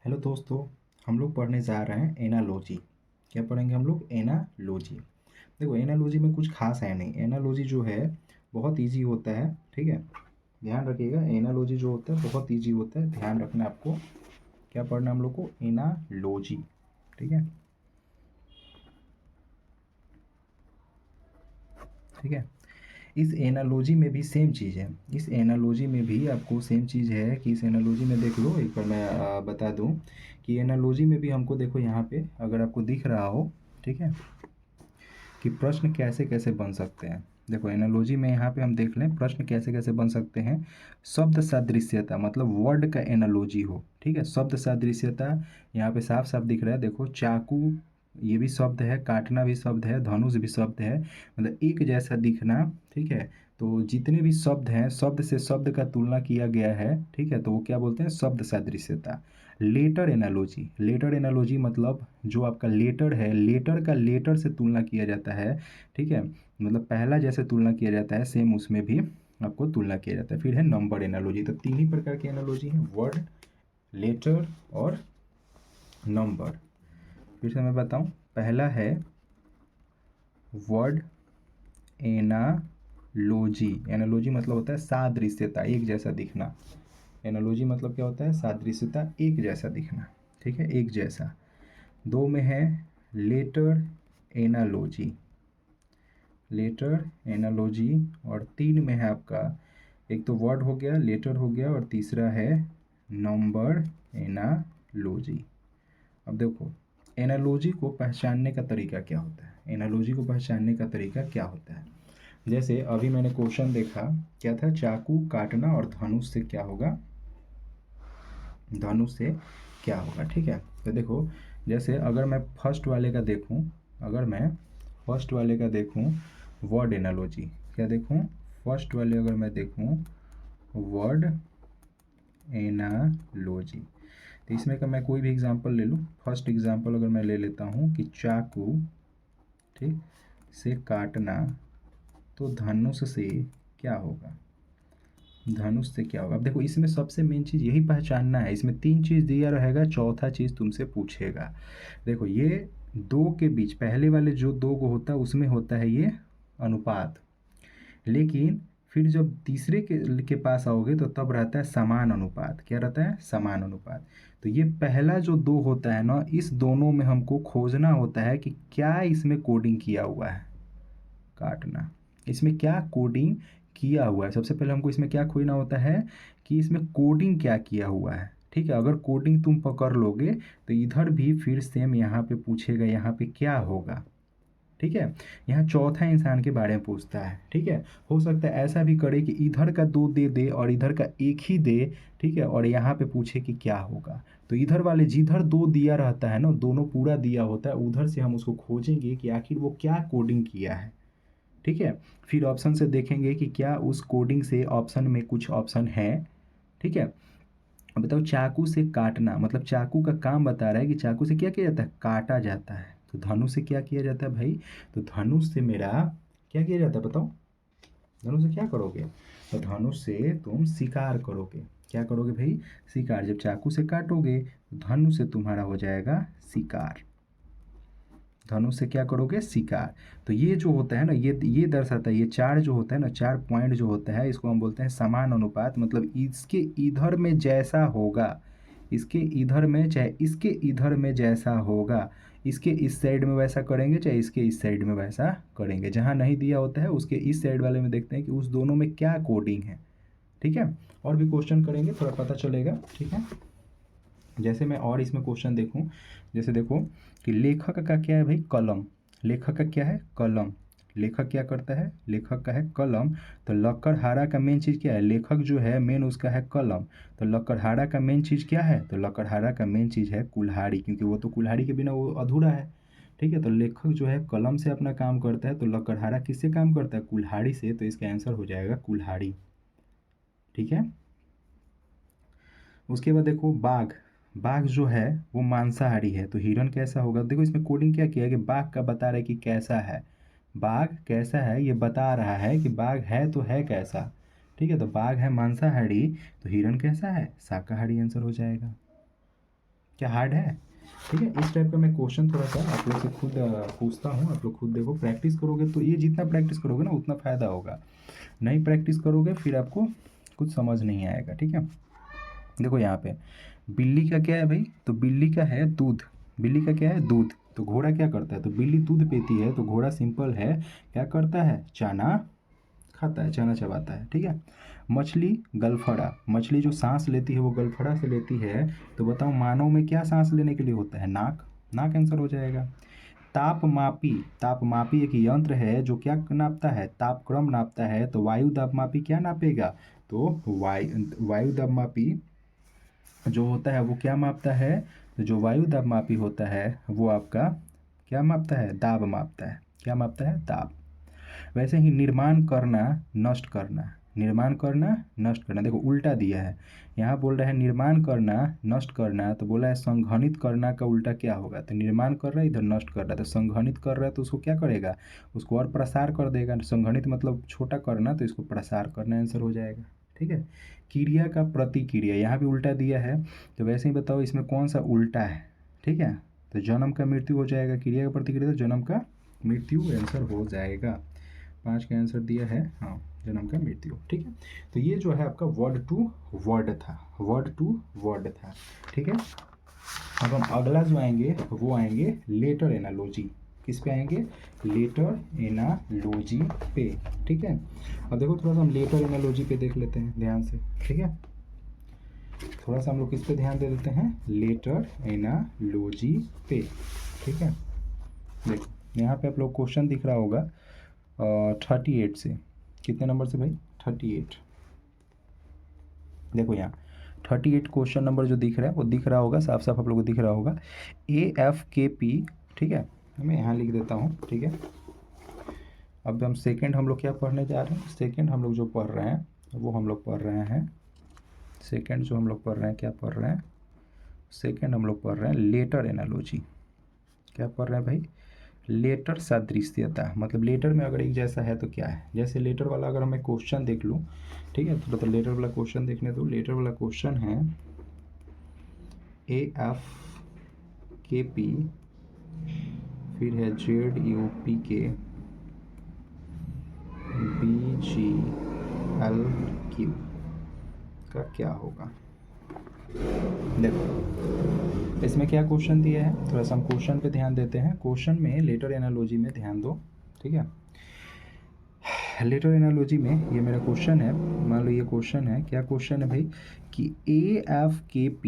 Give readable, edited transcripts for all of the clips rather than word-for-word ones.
Hello दोस्तों। हम लोग पढ़ने जा रहे हैं एनालॉजी। क्या पढ़ेंगे हम लोग? एनालॉजी। देखो, एनालॉजी में कुछ खास है नहीं। एनालॉजी जो है बहुत इजी होता है। ठीक है, ध्यान रखिएगा। एनालॉजी जो होता है बहुत इजी होता है, ध्यान रखना आपको। क्या पढ़ना हम लोग को? एनालॉजी। ठीक है, ठीक है। इस एनालॉजी में भी सेम चीज़ है। इस एनालॉजी में भी आपको सेम चीज़ है कि इस एनालॉजी में देख लो एक बार, मैं बता दूं कि एनालॉजी में भी हमको देखो यहाँ पे अगर आपको दिख रहा हो, ठीक है, कि प्रश्न कैसे कैसे बन सकते हैं। देखो, एनालॉजी में यहाँ पे हम देख लें प्रश्न कैसे कैसे बन सकते हैं। शब्द सादृश्यता मतलब वर्ड का एनालॉजी हो, ठीक है। शब्द सादृश्यता यहाँ पे साफ साफ दिख रहा है। देखो, चाकू ये भी शब्द है, काटना भी शब्द है, धनुष भी शब्द है, मतलब एक जैसा दिखना। ठीक है, तो जितने भी शब्द हैं, शब्द से शब्द का तुलना किया गया है, ठीक है, तो वो क्या बोलते हैं? शब्द सादृश्यता। लेटर एनालॉजी, लेटर एनालॉजी मतलब जो आपका लेटर है, लेटर का लेटर से तुलना किया जाता है। ठीक है, मतलब पहला जैसे तुलना किया जाता है सेम उसमें भी आपको तुलना किया जाता है। फिर है नंबर एनालॉजी। तो तीन ही प्रकार की एनालॉजी है, वर्ड, लेटर और नंबर। फिर से मैं बताऊं, पहला है वर्ड एनालॉजी। एनालॉजी मतलब होता है सादृश्यता, एक जैसा दिखना। एनालॉजी मतलब क्या होता है? सादृश्यता, एक जैसा दिखना। ठीक है, एक जैसा। दो में है लेटर एनालॉजी, लेटर एनालॉजी। और तीन में है आपका, एक तो वर्ड हो गया, लेटर हो गया, और तीसरा है नंबर एनालॉजी। अब देखो, एनालॉजी को पहचानने का तरीका क्या होता है? एनालॉजी को पहचानने का तरीका क्या होता है? जैसे अभी मैंने क्वेश्चन देखा, क्या था? चाकू काटना और धनुष से क्या होगा? धनुष से क्या होगा? ठीक है, तो देखो, जैसे अगर मैं फर्स्ट वाले का देखूं, अगर मैं फर्स्ट वाले का देखूं वर्ड एनालॉजी, क्या देखूं? फर्स्ट वाले अगर मैं देखूं वर्ड एनालॉजी, तो इसमें का मैं कोई भी एग्जांपल ले लूं। फर्स्ट एग्जांपल अगर मैं ले लेता हूं कि चाकू, ठीक, से काटना, तो धनुष से क्या होगा? धनुष से क्या होगा? अब देखो, इसमें सबसे मेन चीज़ यही पहचानना है। इसमें तीन चीज़ दिया रहेगा, चौथा चीज़ तुमसे पूछेगा। देखो, ये दो के बीच पहले वाले जो दो को होता है उसमें होता है ये अनुपात, लेकिन फिर जब तीसरे के पास आओगे तो तब रहता है समान अनुपात। क्या रहता है? समान अनुपात। तो ये पहला जो दो होता है ना, इस दोनों में हमको खोजना होता है कि क्या इसमें कोडिंग किया हुआ है। काटना, इसमें क्या कोडिंग किया हुआ है? सबसे पहले हमको इसमें क्या खोजना होता है कि इसमें कोडिंग क्या किया हुआ है। ठीक है, अगर कोडिंग तुम पकड़ लोगे तो इधर भी फिर सेम यहाँ पे पूछेगा, यहाँ पे क्या होगा। ठीक है, यहाँ चौथा इंसान के बारे में पूछता है। ठीक है, हो सकता है ऐसा भी करे कि इधर का दो दे दे और इधर का एक ही दे, ठीक है, और यहाँ पे पूछे कि क्या होगा। तो इधर वाले जिधर दो दिया रहता है ना, दोनों पूरा दिया होता है, उधर से हम उसको खोजेंगे कि आखिर वो क्या कोडिंग किया है। ठीक है, फिर ऑप्शन से देखेंगे कि क्या उस कोडिंग से ऑप्शन में कुछ ऑप्शन है। ठीक है, अब बताओ, चाकू से काटना मतलब चाकू का काम बता रहा है कि चाकू से क्या किया जाता है? काटा जाता है। तो धनुष से क्या किया जाता है भाई? तो धनुष से मेरा क्या किया जाता है बताओ? धनुष से क्या करोगे? तो धनुष से तुम शिकार करोगे। क्या करोगे भाई? शिकार। जब चाकू से काटोगे तो धनुष से तुम्हारा हो जाएगा शिकार। धनुष से क्या करोगे? शिकार। तो ये जो होता है ना, ये दर्शाता है, ये चार जो होता है ना, चार पॉइंट जो होता है, इसको हम बोलते हैं समान अनुपात। मतलब इसके इधर में जैसा होगा, इसके इधर में चाहे इसके इधर में जैसा होगा, इसके इस साइड में वैसा करेंगे चाहे इसके इस साइड में वैसा करेंगे। जहाँ नहीं दिया होता है उसके इस साइड वाले में देखते हैं कि उस दोनों में क्या कोडिंग है। ठीक है, और भी क्वेश्चन करेंगे, थोड़ा पता चलेगा। ठीक है, जैसे मैं और इसमें क्वेश्चन देखूं, जैसे देखो कि लेखक का क्या है भाई? कलम। लेखक का क्या है? कलम। लेखक क्या करता है? लेखक का है कलम। तो लकड़हारा का मेन चीज़ क्या है? लेखक जो है मेन उसका है कलम। तो लकड़हारा का मेन चीज़ क्या है? तो लकड़हारा का मेन चीज़ है कुल्हाड़ी, क्योंकि वो तो कुल्हाड़ी के बिना वो अधूरा है। ठीक है, तो लेखक जो है कलम से अपना काम करता है, तो लकड़हारा किससे काम करता है? कुल्हाड़ी से। तो इसका आंसर हो जाएगा कुल्हाड़ी। ठीक है, उसके बाद देखो बाघ। बाघ जो है वो मांसाहारी है, तो हिरन कैसा होगा? देखो, इसमें कोडिंग क्या किया है कि बाघ का बता रहा है कि कैसा है। बाघ कैसा है ये बता रहा है कि बाघ है तो है कैसा। ठीक है, तो बाघ है मांसाहारी, तो हिरन कैसा है? शाकाहारी। आंसर हो जाएगा। क्या हार्ड है? ठीक है, इस टाइप का मैं क्वेश्चन थोड़ा सा आप लोग से खुद पूछता हूँ। आप लोग खुद देखो, प्रैक्टिस करोगे तो ये जितना प्रैक्टिस करोगे ना उतना फ़ायदा होगा। नहीं प्रैक्टिस करोगे फिर आपको कुछ समझ नहीं आएगा। ठीक है, देखो यहाँ पे बिल्ली का क्या है भाई, तो बिल्ली का है दूध। बिल्ली का क्या है? दूध। तो घोड़ा क्या करता है? तो बिल्ली दूध पीती है, तो घोड़ा सिंपल है क्या करता है? चना खाता है, चना चबाता है। ठीक है, मछली गलफड़ा, मछली जो सांस लेती है वो गलफड़ा से लेती है। तो बताओ मानव में क्या सांस लेने के लिए होता है? नाक। नाक आंसर हो जाएगा। तापमापी, तापमापी एक यंत्र है जो क्या नापता है? तापक्रम नापता है। तो वायु दाबमापी क्या नापेगा? तो वायु दाबमापी जो होता है वो क्या मापता है? तो जो वायु दाबमापी होता है वो आपका क्या मापता है? दाब मापता है। क्या मापता है? दाब। वैसे ही निर्माण करना, नष्ट करना, निर्माण करना नष्ट करना, देखो उल्टा दिया है। यहाँ बोल रहा है निर्माण करना नष्ट करना, तो बोला है संघनित करना का उल्टा क्या होगा? तो निर्माण कर रहा है, इधर नष्ट कर रहा है, तो संघनित कर रहा है तो उसको क्या करेगा? उसको और प्रसार कर देगा। संघनित मतलब छोटा करना, तो इसको प्रसार करना आंसर हो जाएगा। ठीक है, क्रिया का प्रतिक्रिया, यहाँ भी उल्टा दिया है। तो वैसे ही बताओ इसमें कौन सा उल्टा है? ठीक है, तो जन्म का मृत्यु हो जाएगा, क्रिया का प्रतिक्रिया तो जन्म का मृत्यु आंसर हो जाएगा। 5 का आंसर दिया है, हाँ, जन्म का मृत्यु। ठीक है, तो ये जो है आपका वर्ड टू वर्ड था, वर्ड टू वर्ड था। ठीक है, अब हम अगला जो आएंगे वो आएंगे लेटर एनालॉजी। किस पे आएंगे? लेटर एनालॉजी पे। ठीक है, अब देखो थोड़ा सा हम लेटर एनालॉजी पे देख लेते हैं ध्यान से। ठीक है, थोड़ा सा हम लोग किस पे ध्यान दे देते हैं? लेटर एनालॉजी पे। ठीक है, देखो यहाँ पे आप लोग क्वेश्चन दिख रहा होगा 38 से। कितने नंबर से भाई? 38। देखो यहाँ 38 क्वेश्चन नंबर जो दिख रहा है वो दिख रहा होगा, साफ साफ आप लोगों को दिख रहा होगा AFKP। ठीक है, मैं यहाँ लिख देता हूँ। ठीक है, अब हम सेकंड हम लोग क्या पढ़ने जा रहे हैं? सेकंड हम लोग जो पढ़ रहे हैं वो हम लोग पढ़ रहे हैं, सेकंड जो हम लोग पढ़ रहे हैं, क्या पढ़ रहे हैं? सेकंड हम लोग पढ़ रहे हैं लेटर एनालॉजी। क्या पढ़ रहे हैं भाई? लेटर सादृश्यता, मतलब लेटर में अगर एक जैसा है तो क्या है? जैसे लेटर वाला अगर मैं क्वेश्चन देख लूँ, ठीक है, तो लेटर वाला क्वेश्चन देखने दो। लेटर वाला क्वेश्चन है AFKP, फिर है ZUPK, BGLQ का क्या होगा? देखो इसमें क्या क्वेश्चन दिया है, थोड़ा सा हम क्वेश्चन पे ध्यान देते हैं। क्वेश्चन में लेटर एनालॉजी में ध्यान दो। ठीक है, लेटर एनालॉजी में ये मेरा क्वेश्चन है, मान लो ये क्वेश्चन है। क्या क्वेश्चन है भाई? कि AFKP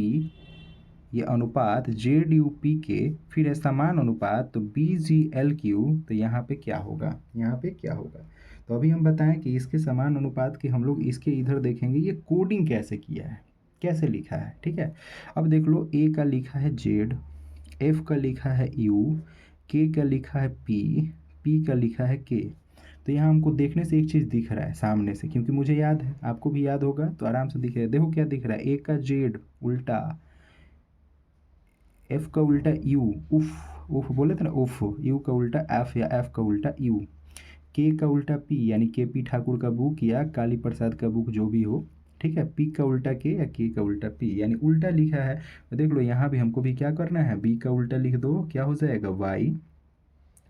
ये अनुपात ZUPK, फिर है समान अनुपात तो BGLQ, तो यहाँ पे क्या होगा? यहाँ पे क्या होगा? तो अभी हम बताएं कि इसके समान अनुपात के हम लोग इसके इधर देखेंगे ये कोडिंग कैसे किया है, कैसे लिखा है। ठीक है, अब देख लो A का लिखा है Z, F का लिखा है U, K का लिखा है P, P का लिखा है K। तो यहाँ हमको देखने से एक चीज़ दिख रहा है सामने से, क्योंकि मुझे याद है, आपको भी याद होगा तो आराम से दिख रहा है। देखो क्या दिख रहा है? A का Z उल्टा, F का उल्टा U, उफ उफ बोले थे ना, उफ। U का उल्टा F या F का उल्टा U, K का उल्टा P यानी KP ठाकुर का बुक या काली प्रसाद का बुक जो भी हो। ठीक है, P का उल्टा K या K का उल्टा P, यानी उल्टा लिखा है। तो देख लो यहाँ भी हमको भी क्या करना है? B का उल्टा लिख दो, क्या हो जाएगा? Y।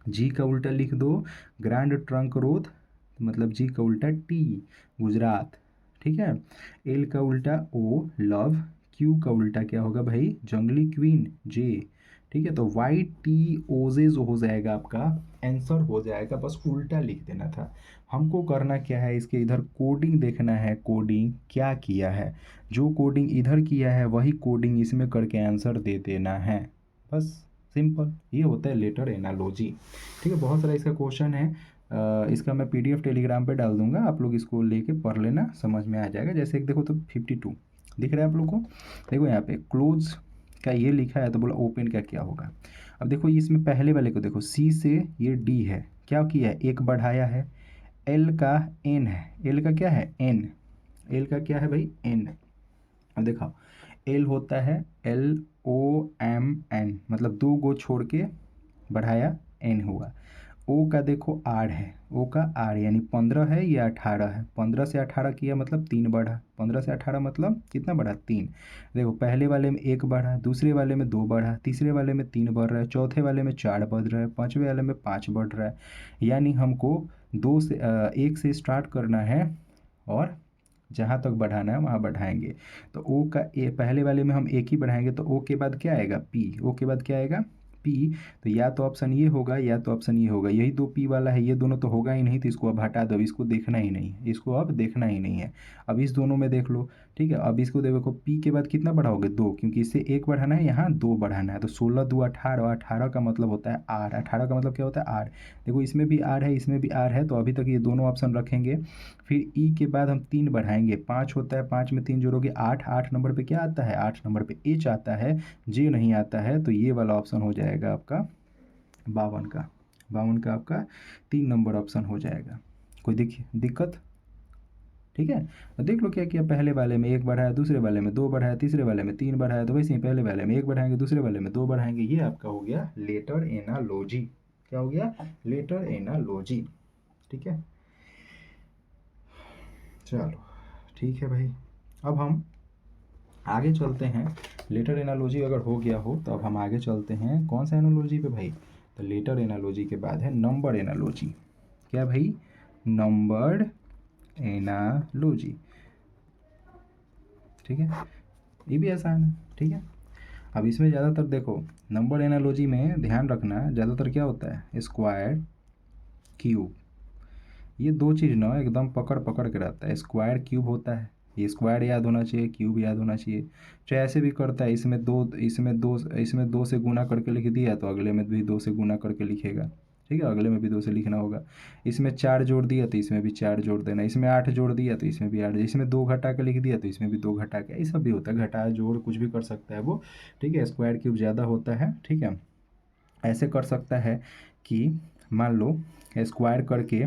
G का उल्टा लिख दो, ग्रैंड ट्रंक रोड, मतलब G का उल्टा T, गुजरात। ठीक है, L का उल्टा O, लव। Q का उल्टा क्या होगा भाई? जंगली क्वीन, J। ठीक है, तो YTOZ जो हो जाएगा आपका आंसर हो जाएगा, बस उल्टा लिख देना था। हमको करना क्या है? इसके इधर कोडिंग देखना है, कोडिंग क्या किया है। जो कोडिंग इधर किया है वही कोडिंग इसमें करके आंसर दे देना है, बस सिंपल। ये होता है लेटर एनालॉजी। ठीक है, बहुत सारा इसका क्वेश्चन है। इसका मैं PDF टेलीग्राम पे डाल दूंगा, आप लोग इसको लेके पढ़ लेना, समझ में आ जाएगा। जैसे एक देखो तो 52 दिख रहा है आप लोग को। देखो यहाँ पे क्लोज का ये लिखा है, तो बोला ओपन का क्या होगा? अब देखो इसमें पहले वाले को देखो, C से ये D है, क्या किया है? एक बढ़ाया है। L का N है, L का क्या है? N, L का क्या है भाई? N। अब देखो L होता है LOMN, मतलब दो गो छोड़ के बढ़ाया N हुआ। ओ का देखो आर है, ओ का आर यानी 15 है या 18 है। 15 से 18 किया मतलब 3 बढ़ा, 15 से 18 मतलब कितना बढ़ा 3। देखो पहले वाले में 1 बढ़ा, दूसरे वाले में 2 बढ़ा, तीसरे वाले में 3 बढ़ रहा है, चौथे वाले में 4 बढ़ रहा है, पाँचवें वाले में 5 बढ़ रहा है। यानी हमको 1 से स्टार्ट करना है और जहाँ तक बढ़ाना है वहाँ बढ़ाएंगे। तो ओ का पहले वाले में हम 1 ही बढ़ाएंगे, तो ओ के बाद क्या आएगा पी, ओ के बाद क्या आएगा पी। तो या तो ऑप्शन ये होगा या तो ऑप्शन ये होगा, यही दो पी वाला है, ये दोनों तो होगा ही नहीं, तो इसको अब हटा दो, अब इसको देखना ही नहीं है, इसको अब देखना ही नहीं है। अब इस दोनों में देख लो, ठीक है। अब इसको देखो पी के बाद कितना बढ़ाओगे 2, क्योंकि इससे 1 बढ़ाना है, यहाँ 2 बढ़ाना है। तो 16 2 18, 18 का मतलब होता है आर, 18 का मतलब क्या होता है आर। देखो इसमें भी आर है, इसमें भी आर है, तो अभी तक ये दोनों ऑप्शन रखेंगे। फिर ई के बाद हम 3 बढ़ाएंगे, 5 होता है, 5 में 3 जोड़ोगे 8, 8 नंबर पे क्या आता है, 8 नंबर पे एच आता है, जे नहीं आता है। तो ये वाला ऑप्शन हो जाएगा आपका 52 का, 52 का आपका 3 नंबर ऑप्शन हो जाएगा। कोई दिक्कत? ठीक है। तो देख लो क्या किया, पहले वाले में 1 बढ़ाया, दूसरे वाले में 2 बढ़ाया, तीसरे वाले में 3 बढ़ाया, तो वैसे ही पहले वाले में 1 बढ़ाएंगे, दूसरे वाले में 2 बढ़ाएंगे। ये आपका हो गया लेटर एनालॉजी। क्या हो गया? Letter analogy. ठीक है, चलो ठीक है भाई। अब हम आगे चलते हैं। लेटर एनालॉजी अगर हो गया हो तो अब हम आगे चलते हैं कौन सा एनालॉजी पे भाई? तो लेटर एनालॉजी के बाद है नंबर एनालॉजी। क्या भाई? Number analogy. ठीक है, ये भी आसान है। ठीक है, अब इसमें ज़्यादातर देखो नंबर एनालॉजी में ध्यान रखना, ज़्यादातर क्या होता है स्क्वायर क्यूब, ये दो चीज़ ना एकदम पकड़ पकड़ के रहता है। स्क्वायर क्यूब होता है, ये स्क्वायर याद होना चाहिए, क्यूब याद होना चाहिए। चाहे ऐसे भी करता है, इसमें दो से गुना करके लिख दिया तो अगले में भी 2 से गुना करके लिखेगा। ठीक है, अगले में भी 2 से लिखना होगा। इसमें 4 जोड़ दिया तो इसमें भी 4 जोड़ देना, इसमें 8 जोड़ दिया तो इसमें भी 8, इसमें 2 घटा के लिख दिया तो इसमें भी 2 घटा के, ये सब भी होता है, घटा जोड़ कुछ भी कर सकता है वो। ठीक है, स्क्वायर क्यूब ज़्यादा होता है। ठीक है, ऐसे कर सकता है कि मान लो स्क्वायर करके,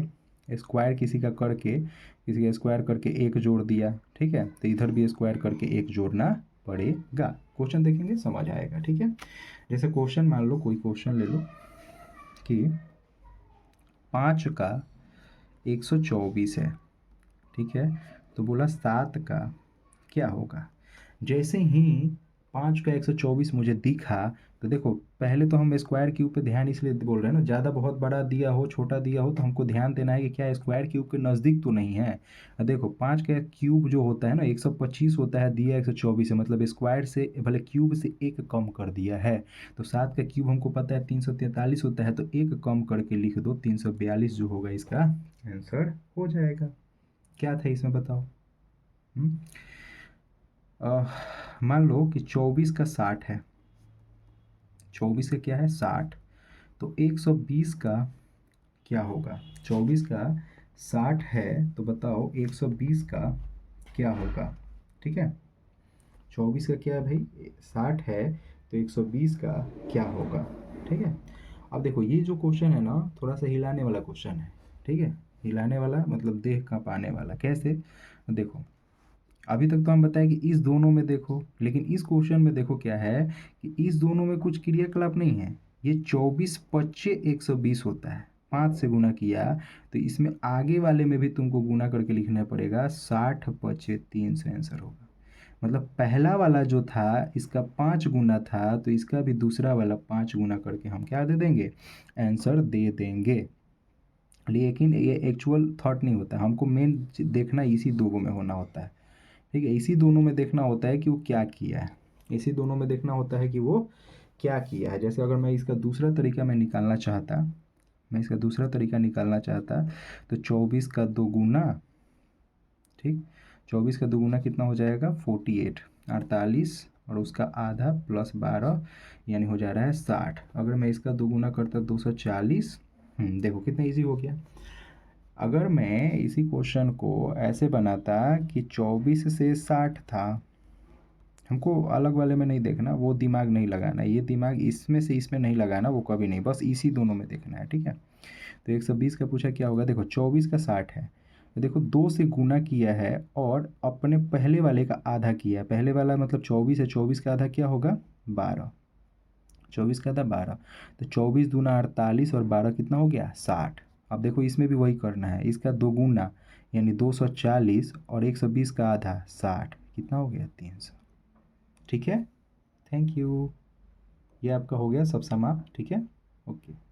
स्क्वायर किसी का करके, किसी का स्क्वायर करके 1 जोड़ दिया। ठीक है, तो इधर भी स्क्वायर करके 1 जोड़ना पड़ेगा। क्वेश्चन देखेंगे समझ आएगा। ठीक है, जैसे क्वेश्चन मान लो, कोई क्वेश्चन ले लो कि 5 का 124 है। ठीक है, तो बोला 7 का क्या होगा। जैसे ही 5 का 124 मुझे दिखा, तो देखो पहले तो हम स्क्वायर क्यूब पे ध्यान इसलिए बोल रहे हैं ना, ज़्यादा बहुत बड़ा दिया हो छोटा दिया हो तो हमको ध्यान देना है कि क्या स्क्वायर क्यूब के नज़दीक तो नहीं है। देखो 5 का क्यूब जो होता है ना 125 होता है, दिया 124 है, मतलब स्क्वायर से भले क्यूब से 1 कम कर दिया है। तो 7 का क्यूब हमको पता है 343 होता है, तो 1 कम करके लिख दो, 342 जो होगा इसका आंसर हो जाएगा। क्या था इसमें बताओ? मान लो कि 24 का 60 है, 24 का क्या है 60, तो 120 का क्या होगा? 24 का 60 है, तो बताओ 120 का क्या होगा? ठीक है, 24 का क्या है भाई 60 है, तो 120 का क्या होगा? ठीक है, अब देखो ये जो क्वेश्चन है ना थोड़ा सा हिलाने वाला क्वेश्चन है। ठीक है, हिलाने वाला मतलब देह कांपाने वाला। कैसे? देखो अभी तक तो हम बताए कि इस दोनों में देखो, लेकिन इस क्वेश्चन में देखो क्या है कि इस दोनों में कुछ क्रियाकलाप नहीं है। ये 24 पच्चे 120 होता है, 5 से गुना किया, तो इसमें आगे वाले में भी तुमको गुना करके लिखना पड़ेगा, 60 पच्चे 300 आंसर होगा। मतलब पहला वाला जो था इसका 5 गुना था, तो इसका भी दूसरा वाला 5 गुना करके हम क्या दे देंगे? आंसर दे देंगे। लेकिन ये एक्चुअल थॉट नहीं होता, हमको मेन देखना इसी दो में होना होता है। ठीक है, इसी दोनों में देखना होता है कि वो क्या किया है, इसी दोनों में देखना होता है कि वो क्या किया है। जैसे अगर मैं इसका दूसरा तरीका मैं निकालना चाहता, मैं इसका दूसरा तरीका निकालना चाहता, तो 24 का 2 गुना, ठीक, 24 का 2 गुना कितना हो जाएगा 48, 48 और उसका आधा प्लस 12 यानी हो जा रहा है 60। अगर मैं इसका 2 गुना करता 240, देखो कितना इजी हो गया। अगर मैं इसी क्वेश्चन को ऐसे बनाता कि 24 से 60 था, हमको अलग वाले में नहीं देखना, वो दिमाग नहीं लगाना, ये दिमाग इसमें से इसमें नहीं लगाना, वो कभी नहीं, बस इसी दोनों में देखना है। ठीक है, तो 120 का पूछा क्या होगा, देखो 24 का 60 है, तो देखो 2 से गुना किया है और अपने पहले वाले का आधा किया है। पहले वाला मतलब 24 है, 24 का आधा क्या होगा 12, 24 का था 12, तो 24 दूना 48 और 12 कितना हो गया 60। अब देखो इसमें भी वही करना है, इसका 2 गुना यानी 240 और 120 का आधा 60, कितना हो गया 300। ठीक है, थैंक यू। ये आपका हो गया सब समाप्त। ठीक है, ओके।